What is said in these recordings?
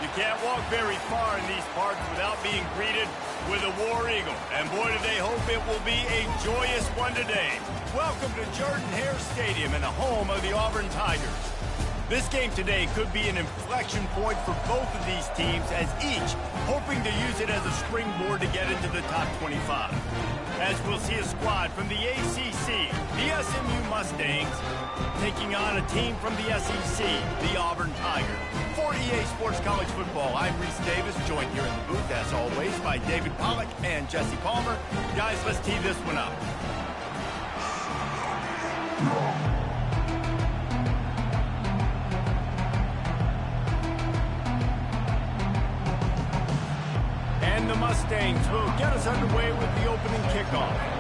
You can't walk very far in these parts without being greeted with a War Eagle. And boy, do they hope it will be a joyous one today. Welcome to Jordan-Hare Stadium and the home of the Auburn Tigers. This game today could be an inflection point for both of these teams, as each hoping to use it as a springboard to get into the top 25. As we'll see a squad from the ACC, the SMU Mustangs, taking on a team from the SEC, the Auburn Tigers. For EA Sports College Football, I'm Reese Davis, joined here in the booth, as always, by David Pollack and Jesse Palmer. Guys, let's tee this one up. And the Mustangs will get us underway with the opening kickoff.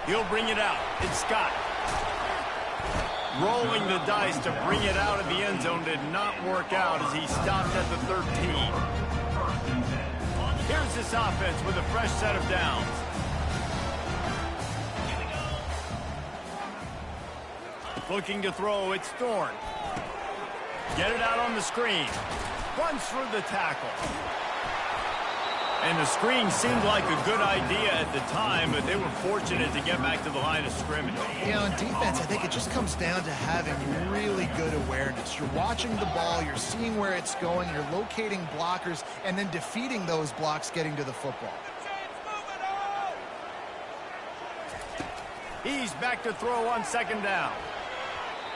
He'll bring it out. It's Scott. Rolling the dice to bring it out of the end zone did not work out as he stopped at the 13. Here's this offense with a fresh set of downs. Looking to throw, it's Thorne. Get it out on the screen. Runs through the tackle. And the screen seemed like a good idea at the time, but they were fortunate to get back to the line of scrimmage. Yeah, on defense, I think it just comes down to having really good awareness. You're watching the ball, you're seeing where it's going, you're locating blockers, and then defeating those blocks getting to the football. He's back to throw on second down.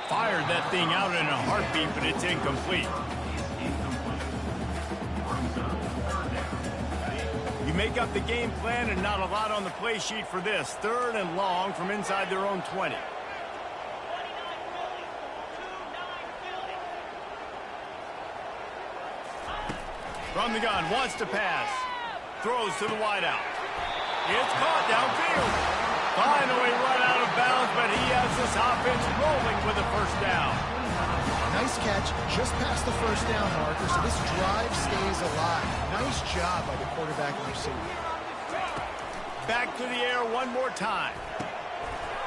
Fired that thing out in a heartbeat, but it's incomplete. You make up the game plan and not a lot on the play sheet for this. 3rd and long from inside their own 20. From the gun, wants to pass. Throws to the wideout. It's caught downfield. Finally run out of bounds, but he has this offense rolling with a first down. Nice catch, just past the first down marker, so this drive stays alive. Nice job by the quarterback and receiver. Back to the air one more time.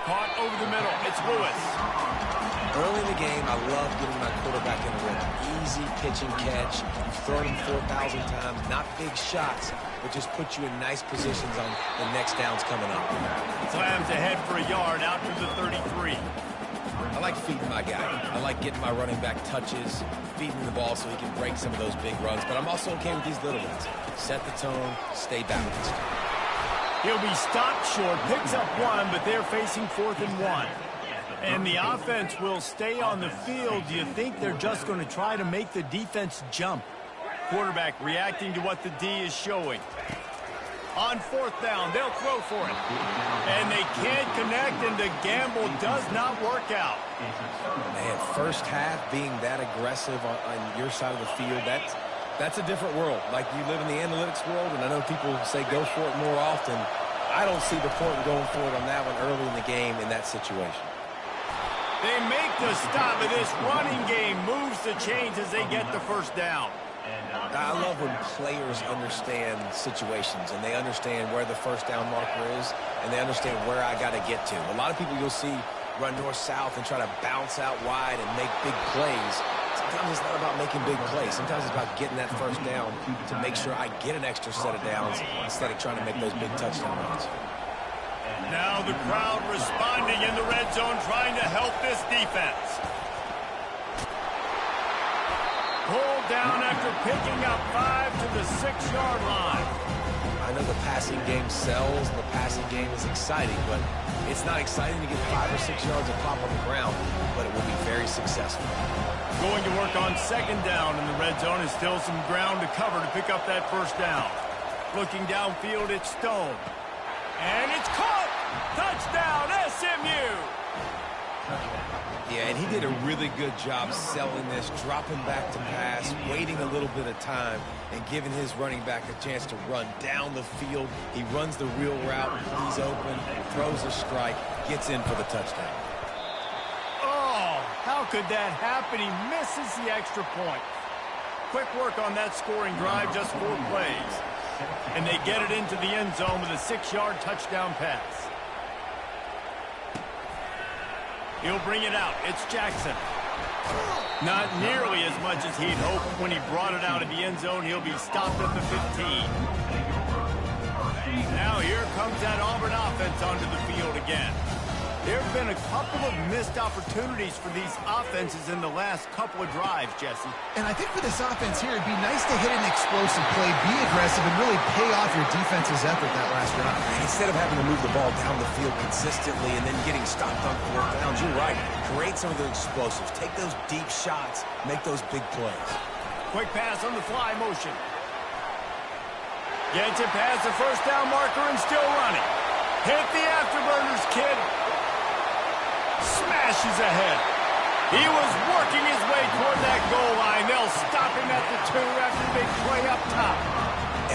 Caught over the middle. It's Lewis. Early in the game, I love getting my quarterback in the rhythm. Easy pitch and catch. You've thrown him 4,000 times. Not big shots, but just put you in nice positions on the next downs coming up. Slams ahead for a yard out to the 33. I like feeding my guy. I like getting my running back touches, feeding the ball so he can break some of those big runs. But I'm also okay with these little ones. Set the tone, stay balanced. He'll be stopped short, picks up one, but they're facing 4th and 1. And the offense will stay on the field. Do you think they're just going to try to make the defense jump? Quarterback reacting to what the D is showing. On 4th down, they'll throw for it. And they can't connect, and the gamble does not work out. Man, first half being that aggressive on your side of the field, that's a different world. Like, you live in the analytics world, and I know people say go for it more often. I don't see the point in going for it on that one early in the game in that situation. They make the stop, and this running game moves the chains as they get the first down. I love when players understand situations and they understand where the first down marker is and they understand where I got to get to. A lot of people you'll see run north-south and try to bounce out wide and make big plays. Sometimes it's not about making big plays. Sometimes it's about getting that first down to make sure I get an extra set of downs instead of trying to make those big touchdown runs. Now the crowd responding in the red zone, trying to help this defense. Pulled down after picking up 5 to the 6-yard line. I know the passing game sells and the passing game is exciting, but it's not exciting to get 5 or 6 yards of pop on the ground, but it will be very successful. Going to work on 2nd down in the red zone is still some ground to cover to pick up that first down. Looking downfield, it's Stone. And it's caught! Touchdown, SMU! Yeah, and he did a really good job selling this, dropping back to pass, waiting a little bit of time, and giving his running back a chance to run down the field. He runs the real route. He's open, throws a strike, gets in for the touchdown. Oh, how could that happen? He misses the extra point. Quick work on that scoring drive, just 4 plays. And they get it into the end zone with a 6-yard touchdown pass. He'll bring it out. It's Jackson. Not nearly as much as he'd hoped when he brought it out of the end zone. He'll be stopped at the 15. Now here comes that Auburn offense onto the field again. There have been a couple of missed opportunities for these offenses in the last couple of drives, Jesse. And I think for this offense here, it'd be nice to hit an explosive play, be aggressive, and really pay off your defense's effort that last drive. Instead of having to move the ball down the field consistently and then getting stopped on 4th downs, you're right. Create some of the explosives. Take those deep shots. Make those big plays. Quick pass on the fly motion. Gets it past the first down marker and still running. Hit the afterburners, kid. Smashes ahead. He was working his way toward that goal line. They'll stop him at the 2 after the big play up top.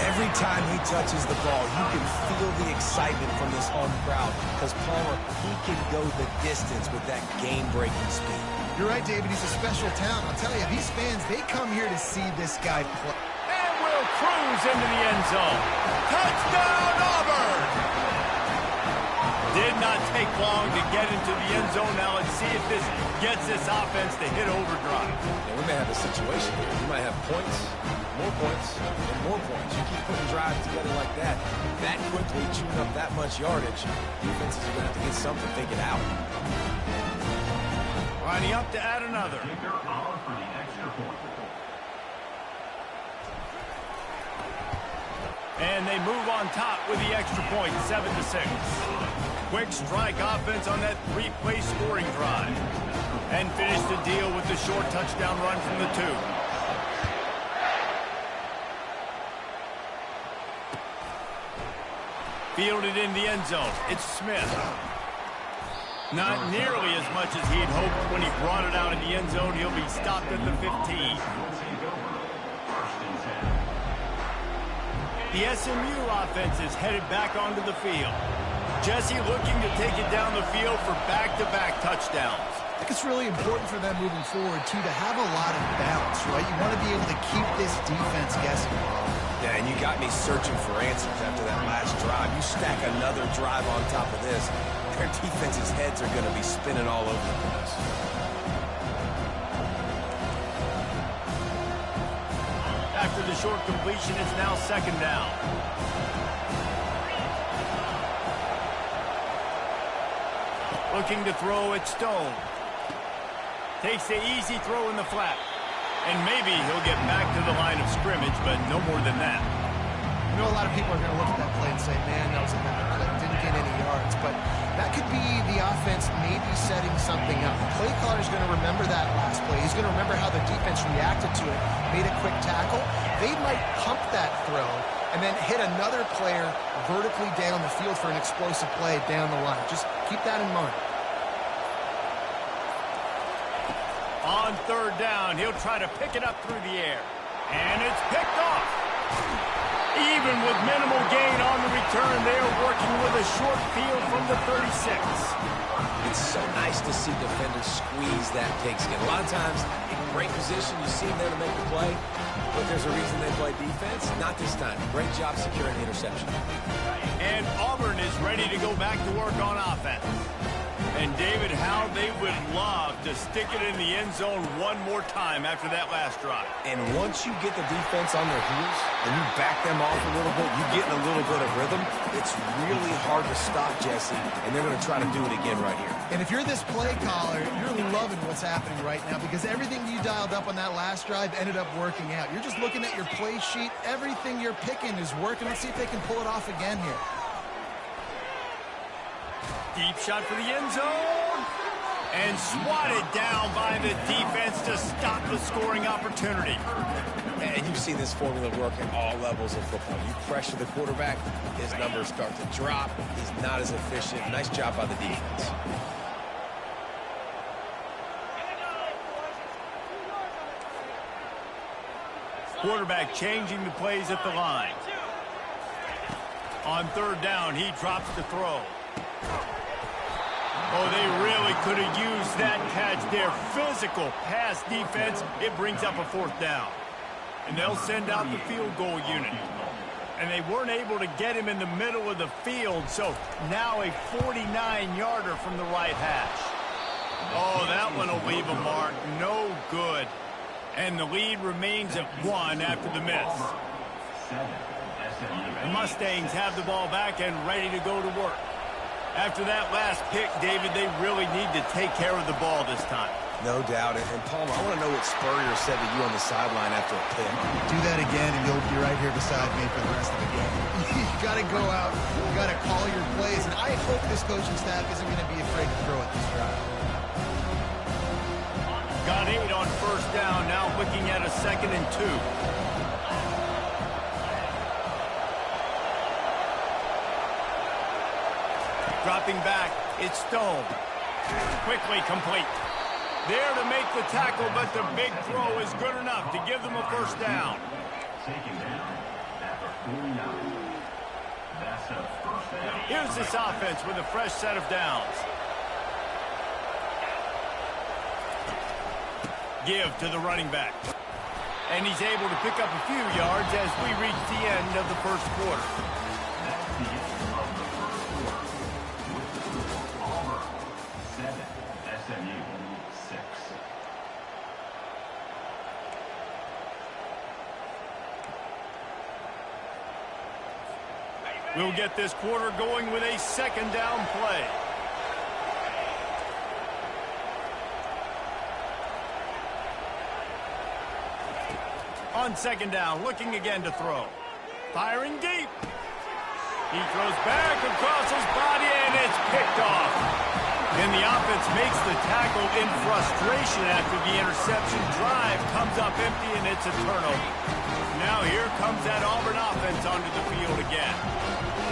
Every time he touches the ball, you can feel the excitement from this home crowd because Palmer, he can go the distance with that game-breaking speed. You're right, David. He's a special talent. I'll tell you, these fans, they come here to see this guy play. And will cruise into the end zone. Touchdown, Auburn! Did not take long to get into the end zone. Now let's see if this gets this offense to hit overdrive. Yeah, we may have a situation here. We might have points, and more points. You keep putting drives together like that quickly, chewing up that much yardage, defenses are going to have to get something figured out. Lining up to add another. And they move on top with the extra point, 7-6. Quick strike offense on that 3-play scoring drive. And finish the deal with the short touchdown run from the 2. Fielded in the end zone. It's Smith. Not nearly as much as he'd hoped when he brought it out in the end zone. He'll be stopped at the 15. The SMU offense is headed back onto the field. Jesse looking to take it down the field for back-to-back touchdowns. I think it's really important for them moving forward, too, to have a lot of balance, right? You want to be able to keep this defense guessing. Yeah, and you got me searching for answers after that last drive. You stack another drive on top of this, their defense's heads are going to be spinning all over the place. After the short completion, it's now 2nd down. Looking to throw at Stone. Takes the easy throw in the flat. And maybe he'll get back to the line of scrimmage, but no more than that. I know a lot of people are going to look at that play and say, man, that was a bad play. Didn't get any yards. But that could be the offense maybe setting something up. The play caller's going to remember that last play. He's going to remember how the defense reacted to it, made a quick tackle. They might pump that throw and then hit another player vertically down the field for an explosive play down the line. Just keep that in mind. On 3rd down, he'll try to pick it up through the air. And it's picked off. Even with minimal gain on the return, they are working with a short field from the 36. It's so nice to see defenders squeeze that pigskin. A lot of times, in great position, you see them there to make the play, but there's a reason they play defense. Not this time. Great job securing the interception. And Auburn is ready to go back to work on offense. And David, how they would love to stick it in the end zone one more time after that last drive. And once you get the defense on their heels and you back them off a little bit, you get in a little bit of rhythm, it's really hard to stop, Jesse, and they're going to try to do it again right here. And if you're this play caller, you're loving what's happening right now because everything you dialed up on that last drive ended up working out. You're just looking at your play sheet. Everything you're picking is working. Let's see if they can pull it off again here. Deep shot for the end zone. And swatted down by the defense to stop the scoring opportunity. And you've seen this formula work at all levels of football. You pressure the quarterback, his numbers start to drop. He's not as efficient. Nice job by the defense. Quarterback changing the plays at the line. On 3rd down, he drops the throw. Oh, they really could have used that catch there. Physical pass defense. It brings up a 4th down. And they'll send out the field goal unit. And they weren't able to get him in the middle of the field, so now a 49-yarder from the right hash. one will leave a mark. No good. And the lead remains at 1 after the miss. The Mustangs have the ball back and ready to go to work. After that last pick, David, they really need to take care of the ball this time. No doubt. And Palmer, I want to know what Spurrier said to you on the sideline after a pick. Do that again, and you'll be right here beside me for the rest of the game. You got to go out. You got to call your plays. And I hope this coaching staff isn't going to be afraid to throw it this drive. Got 8 on first down. Now looking at a 2nd and 2. Dropping back, it's Stone. Quickly complete. There to make the tackle, but the big throw is good enough to give them a first down. Here's this offense with a fresh set of downs. Give to the running back. And he's able to pick up a few yards as we reach the end of the first quarter. We'll get this quarter going with a 2nd down play. On 2nd down, looking again to throw. Firing deep. He throws back across his body, and it's picked off. And the offense makes the tackle in frustration after the interception. Drive comes up empty, and it's a turnover. Now here comes that Auburn offense onto the field again.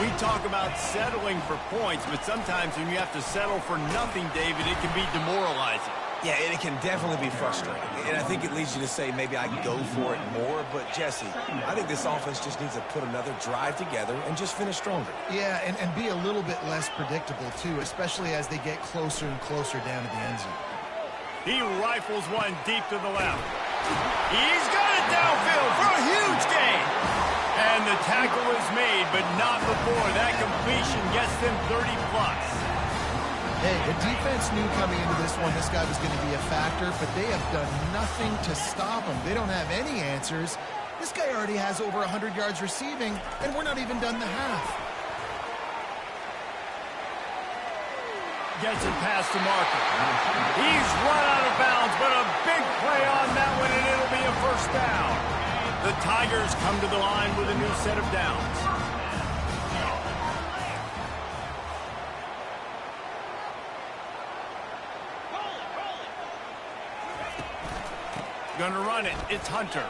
We talk about settling for points, but sometimes when you have to settle for nothing, David, it can be demoralizing. Yeah, and it can definitely be frustrating. And I think it leads you to say maybe I can go for it more. But, Jesse, I think this offense just needs to put another drive together and just finish stronger. Yeah, and be a little bit less predictable, too, especially as they get closer and closer down to the end zone. He rifles one deep to the left. He's got it downfield for a huge gain. And the tackle is made, but not before that completion gets them 30-plus. Hey, the defense knew coming into this one this guy was going to be a factor, but they have done nothing to stop him. They don't have any answers. This guy already has over 100 yards receiving, and we're not even done the half. Gets it past the marker. He's run out of bounds, but a big play on that one, and it'll be a first down. The Tigers come to the line with a new set of downs. Gonna run it. It's Hunter.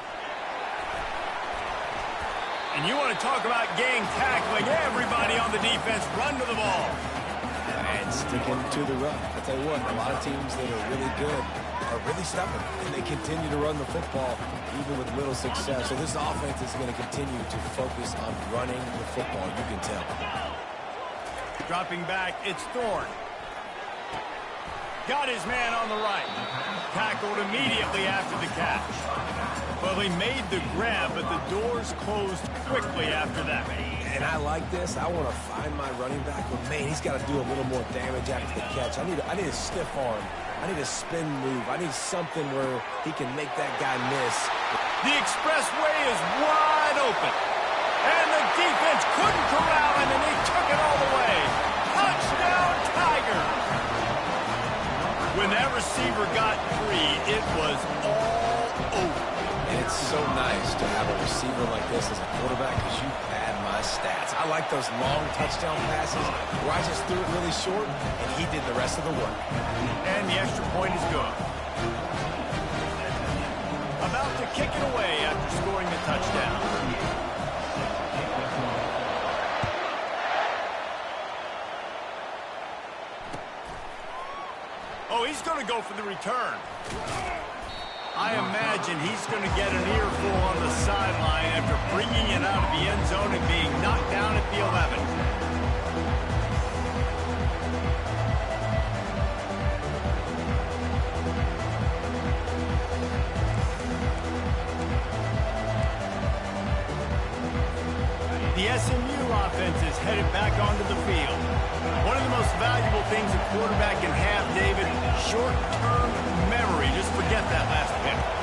And you want to talk about gang tackling. Everybody on the defense run to the ball. And sticking to the run. I tell you what, a lot of teams that are really good are really stubborn, and they continue to run the football even with little success. So this offense is going to continue to focus on running the football, you can tell. Dropping back, it's Thorne. Got his man on the right. Tackled immediately after the catch. Well, he made the grab, but the doors closed quickly after that. And I like this. I want to find my running back, but man, he's got to do a little more damage after the catch. I need a stiff arm. I need a spin move. I need something where he can make that guy miss. The expressway is wide open. And the defense couldn't corral him, and they took it all the way. Touchdown, Tigers! When that receiver got free, it was all over. And it's so nice to have a receiver like this as a quarterback because you pad my stats. I like those long touchdown passes where I just threw it really short, and he did the rest of the work. And the extra point is good. About to kick it away after scoring the touchdown. Oh, he's going to go for the return. I imagine he's going to get an earful on the sideline after bringing it out of the end zone and being knocked down at the 11. The SMU offense is headed back onto the field. One of the most valuable things a quarterback can have, David, short-term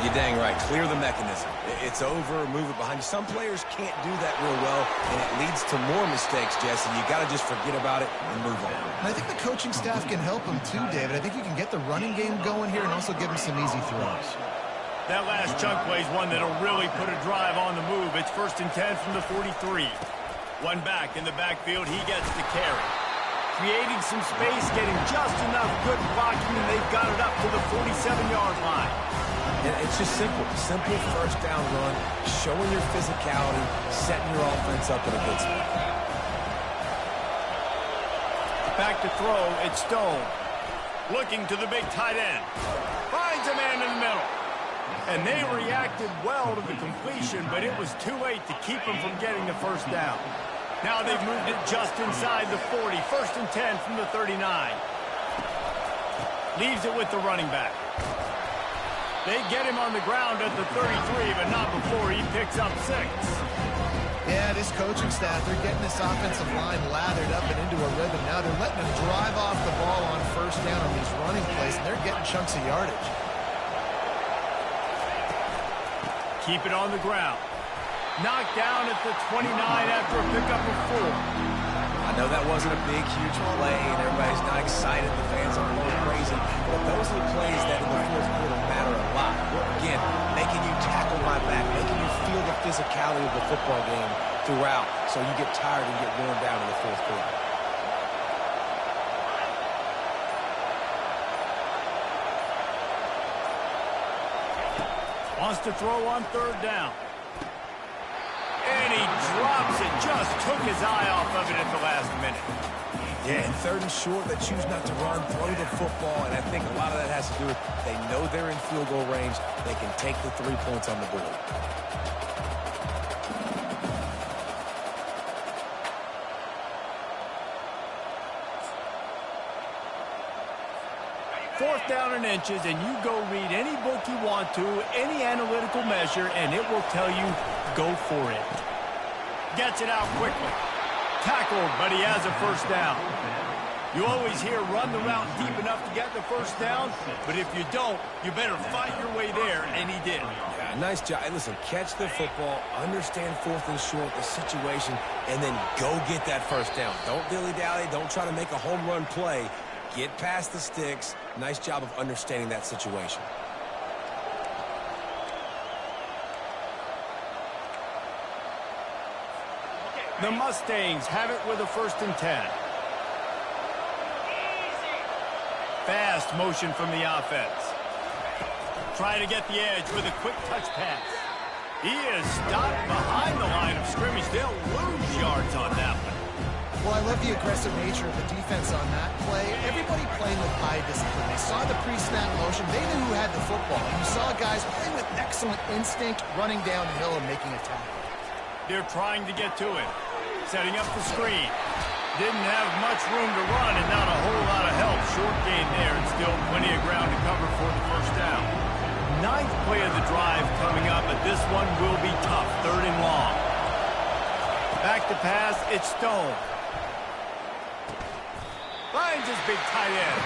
You're dang right. Clear the mechanism. It's over, move it behind you. Some players can't do that real well, and it leads to more mistakes, Jesse. You got to just forget about it and move on. And I think the coaching staff can help him too, David. I think you can get the running game going here and also give him some easy throws. That last chunk play is one that'll really put a drive on the move. It's 1st and 10 from the 43. One back in the backfield. He gets the carry. Creating some space, getting just enough good blocking, and they've got it up to the 47-yard line. And it's just simple. Simple first down run, showing your physicality, setting your offense up in a good spot. Back to throw, it's Stone. Looking to the big tight end. Finds a man in the middle. And they reacted well to the completion, but it was too late to keep them from getting the first down. Now they've moved it just inside the 40. 1st and 10 from the 39. Leaves it with the running back. They get him on the ground at the 33, but not before he picks up 6. Yeah, this coaching staff, they're getting this offensive line lathered up and into a rhythm. Now they're letting them drive off the ball on first down on these running plays, and they're getting chunks of yardage. Keep it on the ground. Knocked down at the 29 after a pickup of 4. I know that wasn't a big, huge play, and everybody's not excited. The fans are going crazy. But those are the plays that in the fourth quarter matter a lot. Again, making you tackle my back, making you feel the physicality of the football game throughout, so you get tired and get worn down in the fourth quarter. Wants to throw on 3rd down. And he drops it. Just took his eye off of it at the last minute. Yeah, and 3rd and short, they choose not to run, throw the football, and I think a lot of that has to do with they know they're in field goal range. They can take the 3 points on the board. Fourth down and inches, and you go read any book you want to, any analytical measure, and it will tell you, go for it. Gets it out quickly. Tackled, but he has a first down. You always hear run the route deep enough to get the first down, but if you don't, you better fight your way there, and he did. Yeah, nice job. And listen, catch the football, understand 4th and short, the situation, and then go get that first down. Don't dilly-dally. Don't try to make a home run play. Get past the sticks. Nice job of understanding that situation. The Mustangs have it with a 1st and 10. Fast motion from the offense. Trying to get the edge with a quick touch pass. He is stopped behind the line of scrimmage. They'll lose yards on that one. Well, I love the aggressive nature of the defense on that play. Everybody playing with high discipline. They saw the pre-snap motion. They knew who had the football. You saw guys playing with excellent instinct, running downhill and making a tackle. They're trying to get to it. Setting up the screen. Didn't have much room to run and not a whole lot of help. Short gain there and still plenty of ground to cover for the first down. 9th play of the drive coming up, but this one will be tough. 3rd and long. Back to pass, it's Stone. Finds his big tight end.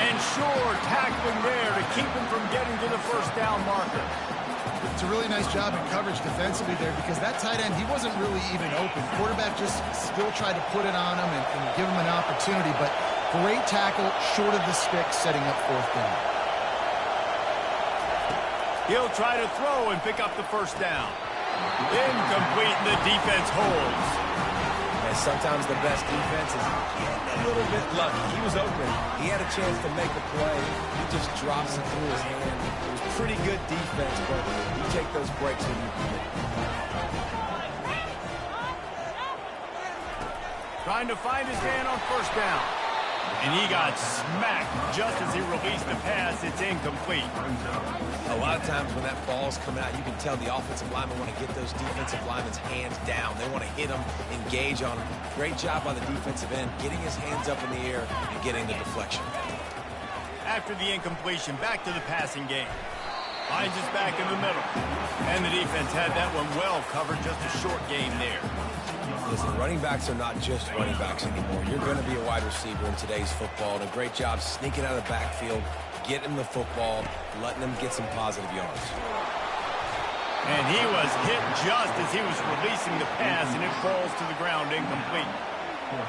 And Shore tackling there to keep him from getting to the first down marker. It's a really nice job in coverage defensively there because that tight end, he wasn't really even open. Quarterback just still tried to put it on him and give him an opportunity, but great tackle short of the stick, setting up 4th down. He'll try to throw and pick up the first down. Incomplete, and the defense holds. And sometimes the best defense is getting a little bit lucky. He was open. He had a chance to make a play. He just drops it through his hand. It was pretty good defense, but you take those breaks when you can. Trying to find his man on first down. And he got smacked just as he released the pass. It's incomplete. A lot of times when that ball's coming out, you can tell the offensive linemen want to get those defensive linemen's hands down. They want to hit them, engage on them. Great job by the defensive end, getting his hands up in the air and getting the deflection. After the incompletion, back to the passing game. Finds his back in the middle. And the defense had that one well covered, just a short game there. Listen, running backs are not just running backs anymore. You're going to be a wide receiver in today's football. And a great job sneaking out of the backfield, getting him the football, letting him get some positive yards. And he was hit just as he was releasing the pass, and it falls to the ground incomplete.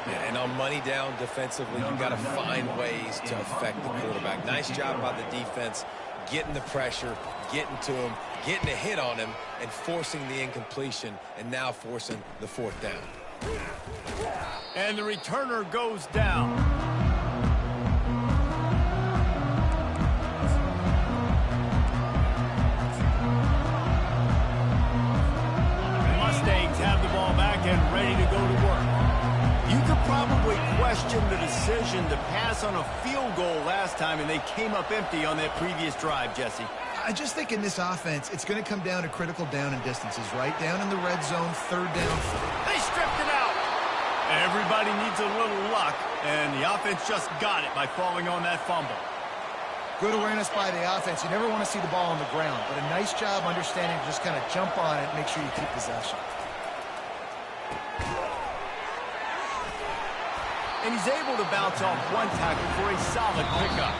Yeah, and on money down defensively, you've got to find ways to affect the quarterback. Nice job by the defense, getting the pressure, getting to him, getting a hit on him, and forcing the incompletion, and now forcing the fourth down. And the returner goes down. The Mustangs have the ball back and ready to go to work. You could probably question the decision to pass on a field goal last time, and they came up empty on that previous drive, Jesse. I just think in this offense, it's going to come down to critical down and distances, right? Down in the red zone, third down. They stripped it out. Everybody needs a little luck, and the offense just got it by falling on that fumble. Good awareness by the offense. You never want to see the ball on the ground, but a nice job understanding to just kind of jump on it and make sure you keep possession. And he's able to bounce off one tackle for a solid pickup.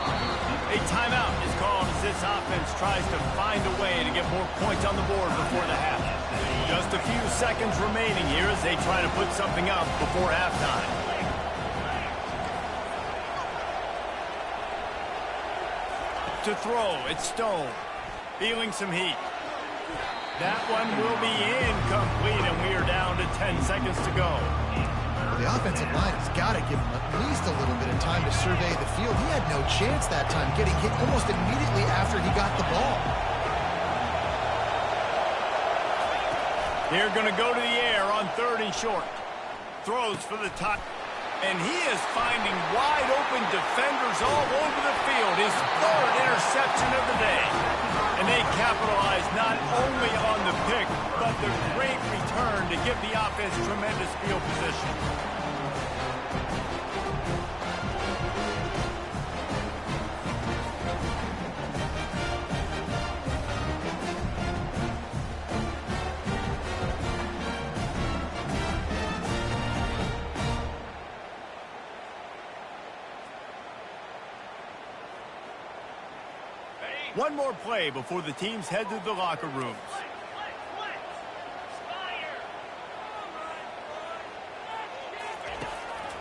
A timeout is called as this offense tries to find a way to get more points on the board before the half. Just a few seconds remaining here as they try to put something up before halftime. To throw, it's Stone. Feeling some heat. That one will be incomplete, and we are down to 10 seconds to go. Well, the offensive line has got to give him at least a little bit of time to survey the field. He had no chance that time, getting hit almost immediately after he got the ball. They're going to go to the air on 3rd and short. Throws for the top. And he is finding wide open defenders all over the field. His 3rd interception of the day. And they capitalize not only on the pick, but the great return to give the offense tremendous field position. One more play before the teams head to the locker rooms.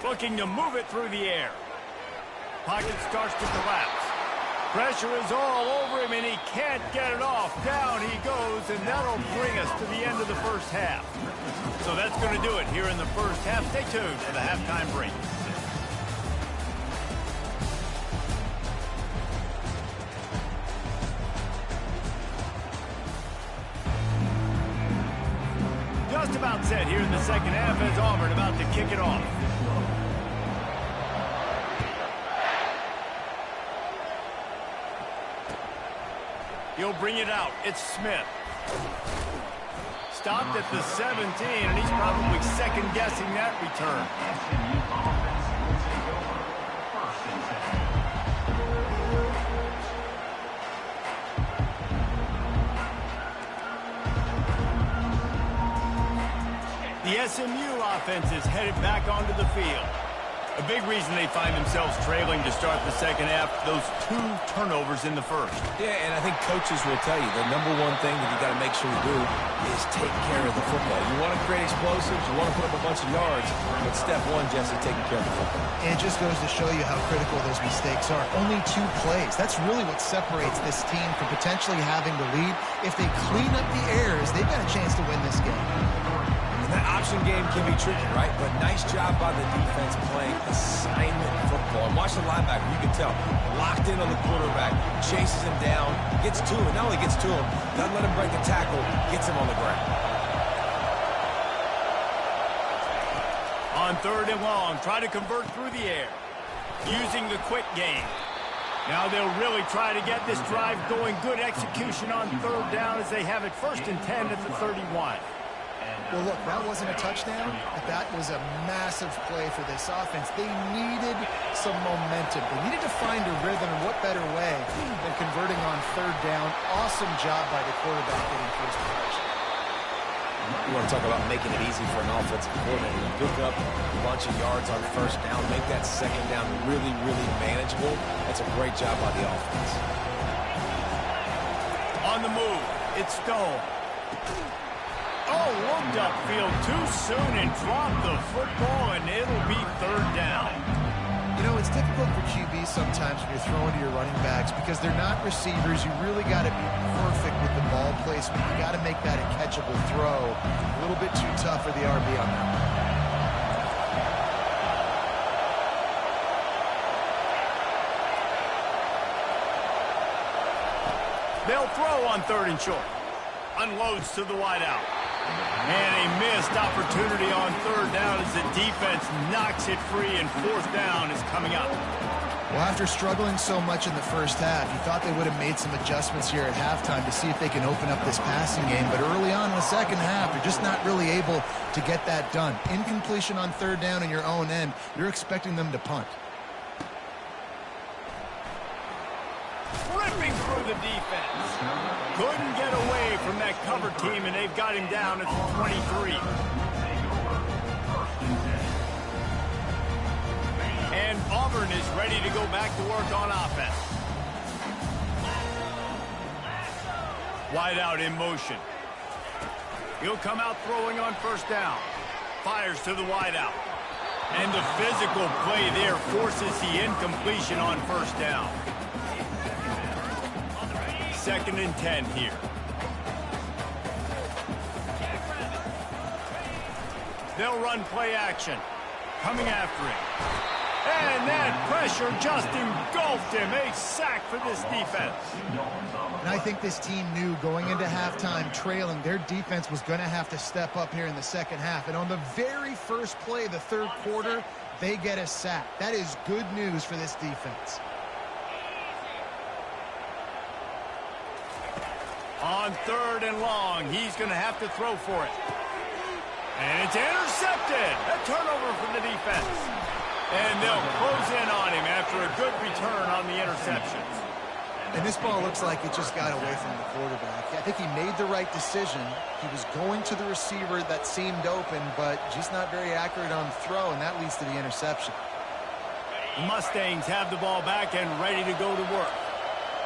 Looking to move it through the air. Pocket starts to collapse. Pressure is all over him, and he can't get it off. Down he goes, and that'll bring us to the end of the first half. So that's going to do it here in the first half. Stay tuned for the halftime break. Just about set here in the second half as Auburn about to kick it off. He'll bring it out. It's Smith. Stopped at the 17, and he's probably second-guessing that return. The SMU offense is headed back onto the field. A big reason they find themselves trailing to start the second half, those 2 turnovers in the first. Yeah, and I think coaches will tell you the number one thing that you got to make sure you do is take care of the football. You want to create explosives, you want to put up a bunch of yards, but step one, Jesse, taking care of the football. And it just goes to show you how critical those mistakes are. Only 2 plays. That's really what separates this team from potentially having the lead. If they clean up the errors, they've got a chance to win this game. That option game can be tricky, right? But nice job by the defense playing assignment football. And watch the linebacker. You can tell. Locked in on the quarterback. Chases him down. Gets to him. Not only gets to him, doesn't let him break the tackle. Gets him on the ground. On 3rd and long, try to convert through the air. Using the quick game. Now they'll really try to get this drive going. Good execution on 3rd down as they have it 1st and 10 at the 31. Well, look, that wasn't a touchdown, but that was a massive play for this offense. They needed some momentum. They needed to find a rhythm, and what better way than converting on 3rd down. Awesome job by the quarterback getting first possession. You want to talk about making it easy for an offensive coordinator. Pick up a bunch of yards on first down, make that second down really, really manageable. That's a great job by the offense. On the move, it's Stone. Oh, looked upfield too soon and dropped the football, and it'll be third down. You know, it's difficult for QBs sometimes when you're throwing to your running backs because they're not receivers. You really got to be perfect with the ball placement. You got to make that a catchable throw. A little bit too tough for the RB on that one. They'll throw on third and short. Unloads to the wideout. And a missed opportunity on third down as the defense knocks it free, and fourth down is coming up. Well, after struggling so much in the first half, you thought they would have made some adjustments here at halftime to see if they can open up this passing game. But early on in the second half, they're just not really able to get that done. Incompletion on third down in your own end, you're expecting them to punt. Ripping through the defense. Couldn't get away from that cover team, and they've got him down at the 23. And Auburn is ready to go back to work on offense. Wide out in motion. He'll come out throwing on first down. Fires to the wide out. And the physical play there forces the incompletion on first down. 2nd and 10 here. They'll run play action. Coming after him. And that pressure just engulfed him. A sack for this defense. And I think this team knew going into halftime trailing, their defense was going to have to step up here in the second half. And on the very first play of the third quarter, they get a sack. That is good news for this defense. On third and long, he's going to have to throw for it. And it's intercepted. A turnover for the defense. And they'll close in on him after a good return on the interceptions. And this ball looks like it just got away from the quarterback. I think he made the right decision. He was going to the receiver that seemed open, but just not very accurate on the throw, and that leads to the interception. The Mustangs have the ball back and ready to go to work.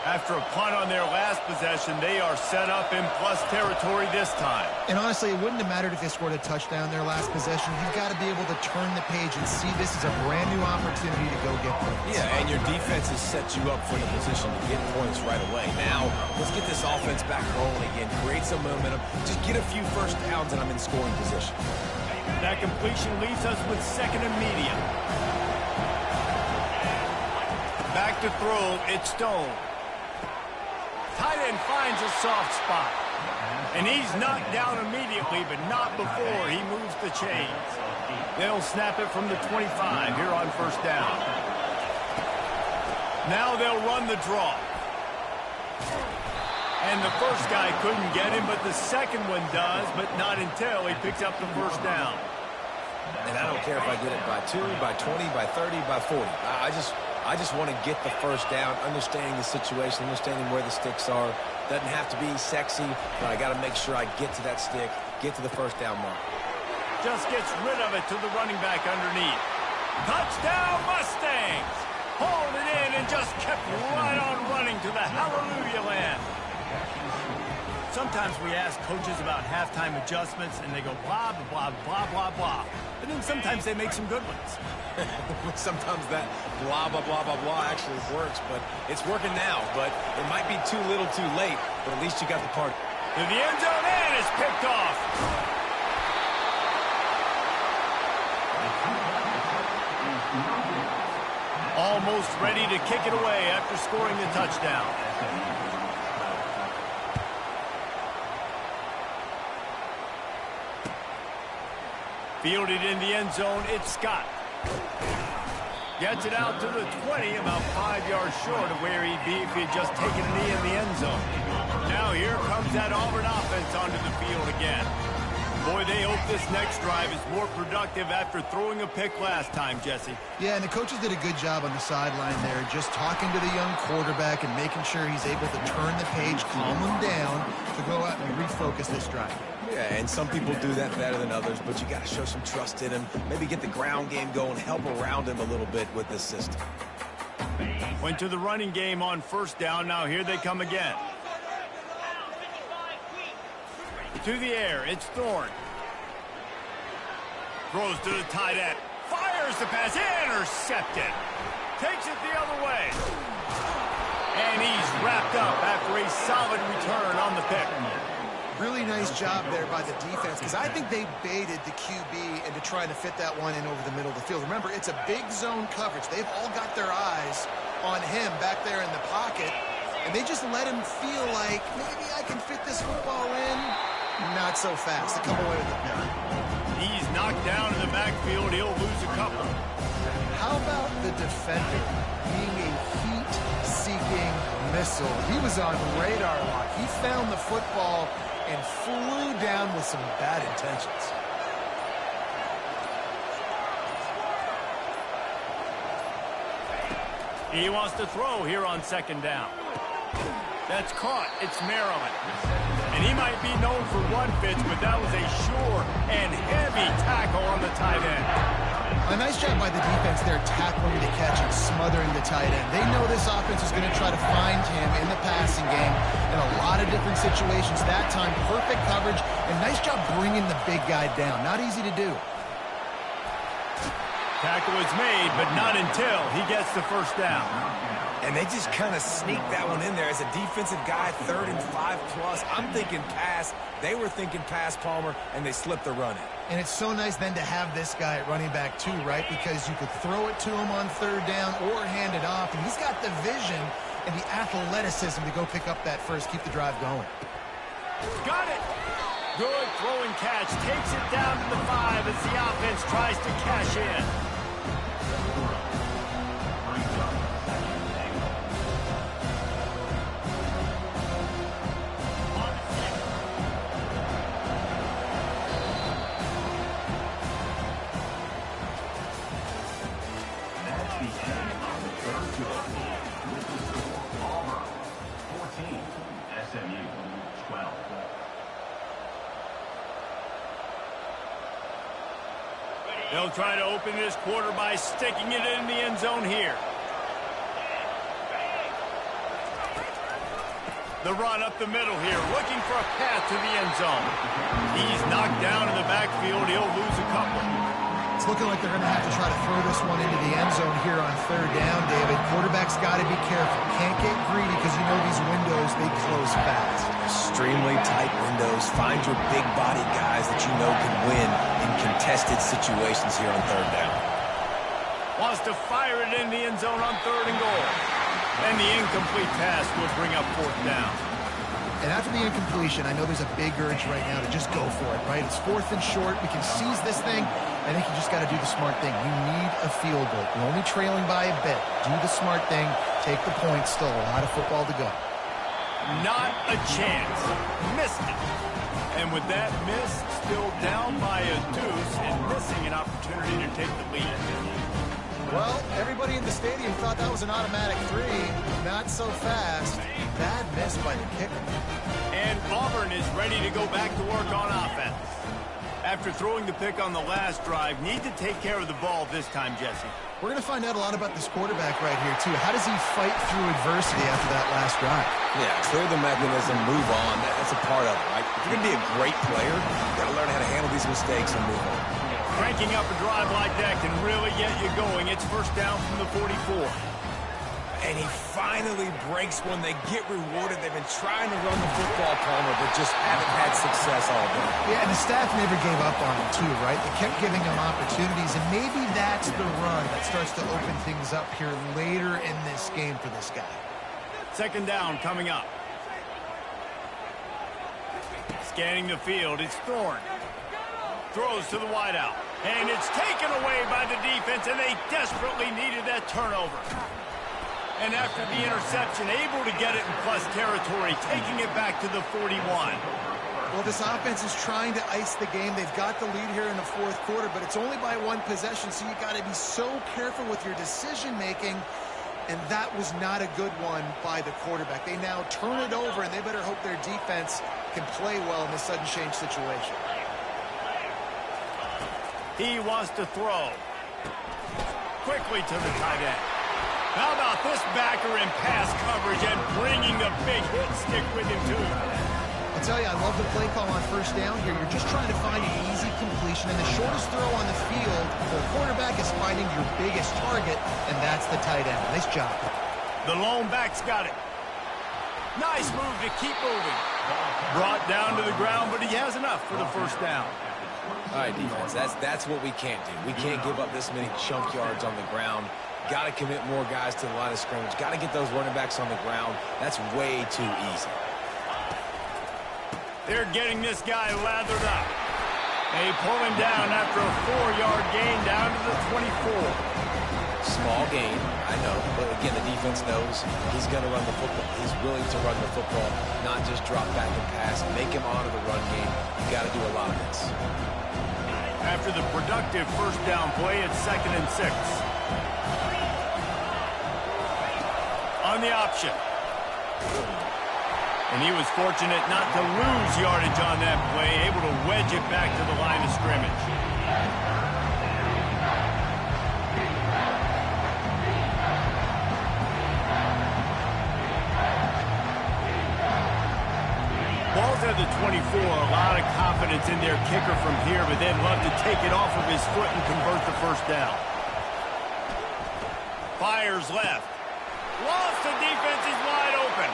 After a punt on their last possession, they are set up in plus territory this time. And honestly, it wouldn't have mattered if they scored a touchdown their last possession. You've got to be able to turn the page and see this is a brand new opportunity to go get points. Yeah, and your defense has set you up for the position to get points right away. Now, let's get this offense back rolling again, create some momentum, just get a few first downs, and I'm in scoring position. That completion leaves us with 2nd and medium. Back to throw, it's Stone. Tight end finds a soft spot. And he's knocked down immediately, but not before he moves the chains. They'll snap it from the 25 here on first down. Now they'll run the draw. And the first guy couldn't get him, but the second one does, but not until he picks up the first down. And I don't care if I get it by 2, by 20, by 30, by 40. I just want to get the first down, understanding the situation, understanding where the sticks are. Doesn't have to be sexy, but I got to make sure I get to that stick, get to the first down mark. Just gets rid of it to the running back underneath. Touchdown Mustangs! Hauled it in and just kept right on running to the hallelujah land. Sometimes we ask coaches about halftime adjustments, and they go blah, blah, blah, blah, blah. And then sometimes they make some good ones. Sometimes that blah, blah, blah, blah, blah actually works, but it's working now. But it might be too little too late, but at least you got the party. To the end zone, and it's picked off. Almost ready to kick it away after scoring the touchdown. Fielded in the end zone, it's Scott. Gets it out to the 20, about 5 yards short of where he'd be if he had just taken a knee in the end zone. Now here comes that Auburn offense onto the field again. boy, they hope this next drive is more productive after throwing a pick last time, Jesse. Yeah, and the coaches did a good job on the sideline there, just talking to the young quarterback and making sure he's able to turn the page, calm him down to go out and refocus this drive. Yeah, and some people do that better than others, but you got to show some trust in him. Maybe get the ground game going, help around him a little bit with this system. Went to the running game on first down. Now here they come again. To the air, it's Thorne. Throws to the tight end. Fires the pass. Intercepted. Takes it the other way. And he's wrapped up after a solid return on the pick. Really nice job there by the defense, because I think they baited the QB into trying to fit that one in over the middle of the field. Remember, it's a big zone coverage. They've all got their eyes on him back there in the pocket, and they just let him feel like, maybe I can fit this football in. Not so fast. They come away with it. He's knocked down in the backfield. He'll lose a couple. How about the defender being a heat-seeking missile? He was on radar lock. He found the football and flew down with some bad intentions. He wants to throw here on second down. That's caught. It's Maryland. And he might be known for run fits, but that was a sure and heavy tackle on the tight end. A nice job by the defense there, tackling the catch and smothering the tight end. They know this offense is going to try to find him in the passing game in a lot of different situations. That time, perfect coverage, and nice job bringing the big guy down. Not easy to do. Tackle is made, but not until he gets the first down. And they just kind of sneaked that one in there as a defensive guy, 3rd and 5+. I'm thinking pass. They were thinking pass, Palmer, and they slipped the run in. And it's so nice then to have this guy at running back too, right? Because you could throw it to him on 3rd down or hand it off. And he's got the vision and the athleticism to go pick up that first, keep the drive going. Got it. Good throwing catch. Takes it down to the 5 as the offense tries to cash in. They'll try to open this quarter by sticking it in the end zone here. The run up the middle here, looking for a path to the end zone. He's knocked down in the backfield. He'll lose a couple. It's looking like they're going to have to try to throw this one into the end zone here on 3rd down, David. Quarterback's got to be careful. Can't get greedy because you know these windows, they close fast. Extremely tight windows. Find your big body guys that you know can win in contested situations here on 3rd down. Wants to fire it in the end zone on 3rd and goal. And the incomplete pass will bring up 4th down. And after the incompletion, I know there's a big urge right now to just go for it, right? It's 4th and short. We can seize this thing. I think you just got to do the smart thing. You need a field goal. You're only trailing by a bit. Do the smart thing. Take the points. Still a lot of football to go. Not a chance. Missed it. And with that miss, still down by a deuce and missing an opportunity to take the lead. Well, everybody in the stadium thought that was an automatic 3. Not so fast. Bad miss by the kicker. And Auburn is ready to go back to work on offense. After throwing the pick on the last drive, need to take care of the ball this time, Jesse. We're going to find out a lot about this quarterback right here, too. How does he fight through adversity after that last drive? Yeah, clear the mechanism, move on. That's a part of it, right? If you're going to be a great player, you've got to learn how to handle these mistakes and move on. Cranking up a drive like that can really get you going. It's 1st down from the 44. And he finally breaks one. They get rewarded. They've been trying to run the football, Palmer, but just haven't had success all day. Yeah, and the staff never gave up on him, too, right? They kept giving him opportunities, and maybe that's the run that starts to open things up here later in this game for this guy. 2nd down coming up. Scanning the field, it's Thorne. Throws to the wideout. And it's taken away by the defense, and they desperately needed that turnover. And after the interception, able to get it in plus territory, taking it back to the 41. Well, this offense is trying to ice the game. They've got the lead here in the fourth quarter, but it's only by one possession, so you got to be so careful with your decision-making, and that was not a good one by the quarterback. They now turn it over, and they better hope their defense can play well in this sudden change situation. He wants to throw. Quickly to the tight end. How about this backer in pass coverage and bringing the big hit stick with him, too? I'll tell you, I love the play call on first down here. You're just trying to find an easy completion, and the shortest throw on the field for a quarterback is finding your biggest target, and that's the tight end. Nice job. The lone back's got it. Nice move to keep moving. Brought down to the ground, but he has enough for the first down. All right, defense, that's what we can't do. We can't give up this many chunk yards on the ground. Got to commit more guys to the line of scrimmage. Got to get those running backs on the ground. That's way too easy. They're getting this guy lathered up. They pull him down after a 4-yard gain down to the 24. Small gain, I know. But again, the defense knows he's going to run the football. He's willing to run the football, not just drop back and pass. Make him honor the run game. You got to do a lot of this. After the productive first down play, it's 2nd and 6. On the option. And he was fortunate not to lose yardage on that play, able to wedge it back to the line of scrimmage. Ball's at the 24, a lot of confidence in their kicker from here, but they'd love to take it off of his foot and convert the first down. Fires left. Lost, the defense is wide open.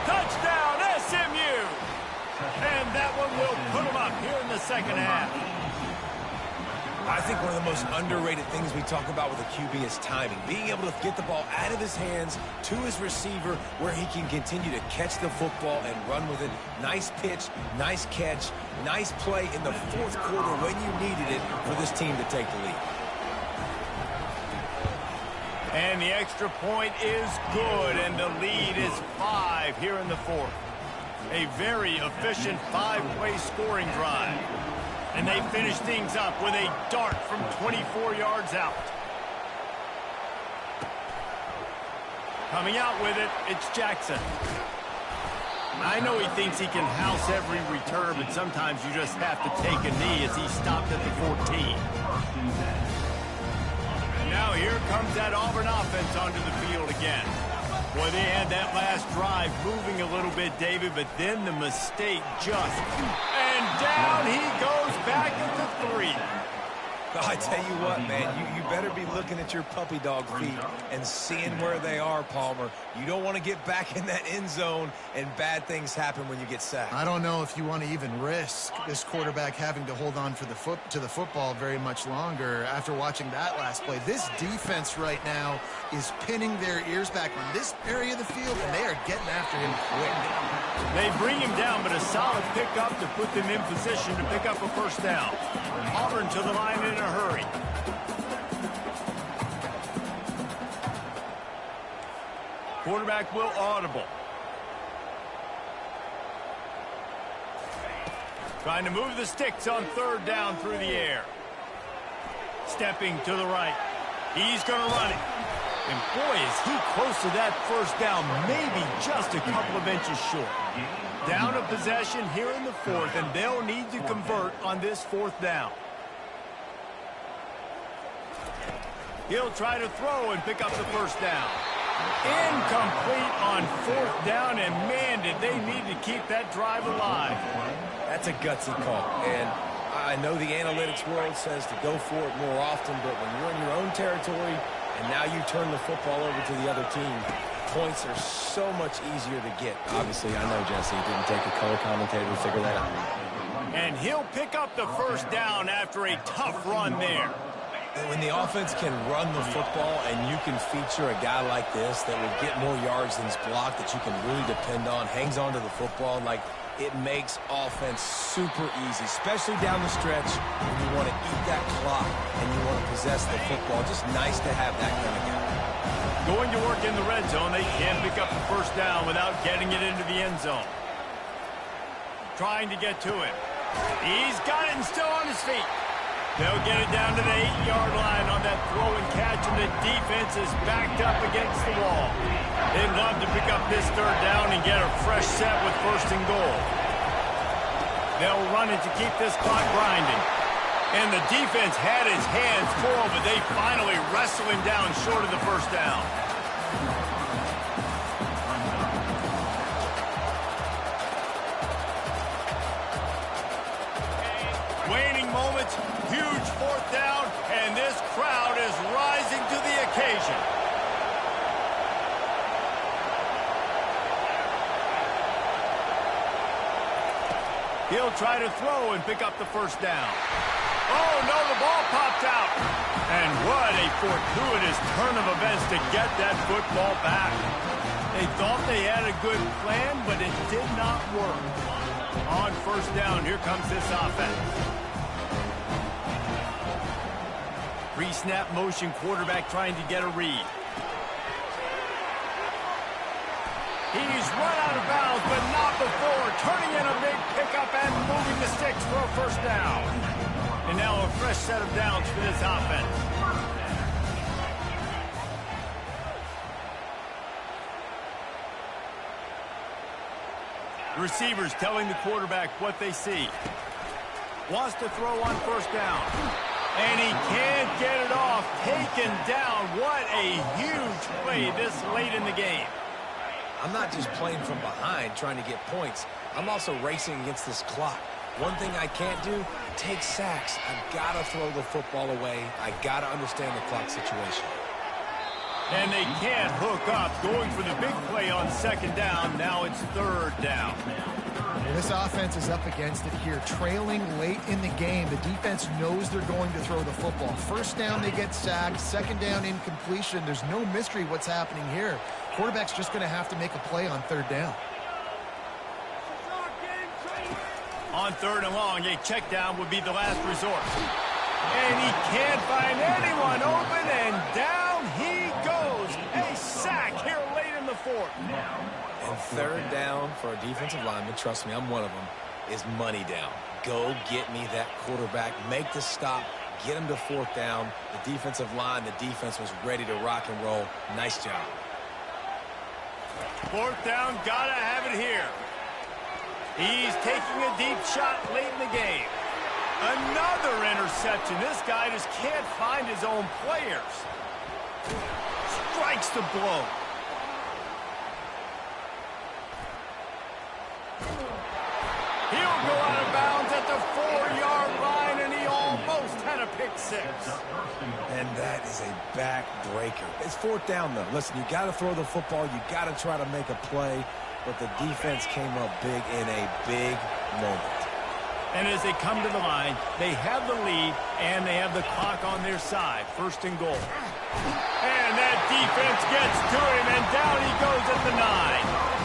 Touchdown, SMU! And that one will put them up here in the second half. I think one of the most underrated things we talk about with a QB is timing. Being able to get the ball out of his hands to his receiver where he can continue to catch the football and run with it. Nice pitch, nice catch, nice play in the fourth quarter when you needed it for this team to take the lead. And the extra point is good, and the lead is 5 here in the fourth. A very efficient 5-play scoring drive. And they finish things up with a dart from 24 yards out. Coming out with it, it's Jackson. I know he thinks he can house every return, but sometimes you just have to take a knee as he stopped at the 14. And now here comes that Auburn offense onto the field again. Boy, they had that last drive moving a little bit, David, but then the mistake just... And down he goes back into 3. I tell you what, man, you better be looking at your puppy dog feet and seeing where they are, Palmer. You don't want to get back in that end zone and bad things happen when you get sacked. I don't know if you want to even risk this quarterback having to hold on for the football very much longer after watching that last play. This defense right now is pinning their ears back on this area of the field, and they are getting after him quick. They bring him down, but a solid pickup to put them in position to pick up a first down. Auburn to the line in a hurry. Quarterback will audible. Trying to move the sticks on 3rd down through the air. Stepping to the right. He's going to run it. And boy, is he close to that first down, maybe just a couple of inches short. Down a possession here in the 4th, and they'll need to convert on this 4th down. He'll try to throw and pick up the first down. Incomplete on 4th down, and man, did they need to keep that drive alive. That's a gutsy call, and I know the analytics world says to go for it more often, but when you're in your own territory and now you turn the football over to the other team, points are so much easier to get. Obviously, I know, Jesse, it didn't take a color commentator to figure that out. And he'll pick up the first down after a tough run there. When the offense can run the football and you can feature a guy like this that will get more yards than's blocked, that you can really depend on, hangs on to the football, like it makes offense super easy, especially down the stretch when you want to eat that clock and you want to possess the football. Just nice to have that kind of guy. Going to work in the red zone, they can't pick up the first down without getting it into the end zone. trying to get to him. He's got it and still on his feet. They'll get it down to the 8-yard line on that throw and catch, and the defense is backed up against the wall. They'd love to pick up this third down and get a fresh set with first and goal. They'll run it to keep this clock grinding. And the defense had his hands full, but they finally wrestle him down short of the first down. Waning moments, huge fourth down, and this crowd is rising to the occasion. He'll try to throw and pick up the first down. Oh, no, the ball popped out. And what a fortuitous turn of events to get that football back. They thought they had a good plan, but it did not work. On first down, here comes this offense. Pre-snap motion, quarterback trying to get a read. He's run out of bounds, but not before. Turning in a big pickup and moving the sticks for a first down. And now a fresh set of downs for this offense. The receivers telling the quarterback what they see. Wants to throw on first down. And he can't get it off. Taken down. What a huge play this late in the game. I'm not just playing from behind trying to get points. I'm also racing against this clock. One thing I can't do, take sacks. I've got to throw the football away. I got to understand the clock situation. And they can't hook up. Going for the big play on second down. Now it's third down. This offense is up against it here, trailing late in the game. The defense knows they're going to throw the football. First down, they get sacked. Second down, incompletion. There's no mystery what's happening here. Quarterback's just going to have to make a play on third down. On third and long, a check down would be the last resort. And he can't find anyone open, and down he goes. A sack here late in the fourth. And third down for a defensive lineman, trust me, I'm one of them, is money down. Go get me that quarterback, make the stop, get him to fourth down. The defensive line, the defense was ready to rock and roll. Nice job. Fourth down, gotta have it here. He's taking a deep shot late in the game. Another interception. This guy just can't find his own players. Strikes the blow. He'll go out of bounds at the 4-yard line, and he almost had a pick six. And that is a back-breaker. It's fourth down, though. Listen, you got to throw the football. You got to try to make a play. But the defense came up big in a big moment. And as they come to the line, they have the lead, and they have the clock on their side. First and goal. And that defense gets to him, and down he goes at the 9.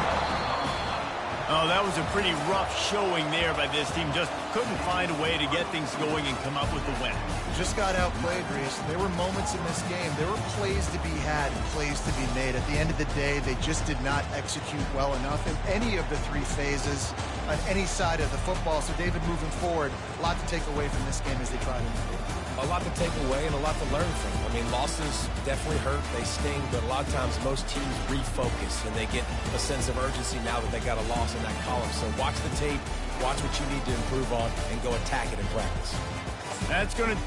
Oh, that was a pretty rough showing there by this team. Just couldn't find a way to get things going and come up with the win. Just got outplayed, Reese. There were moments in this game. There were plays to be had and plays to be made. At the end of the day, they just did not execute well enough in any of the three phases on any side of the football. So, David, moving forward, a lot to take away from this game as they try to improve. A lot to take away and a lot to learn from. I mean, losses definitely hurt. They sting. But a lot of times, most teams refocus, and they get a sense of urgency now that they got a loss in that column. So watch the tape, watch what you need to improve on, and go attack it in practice. That's going to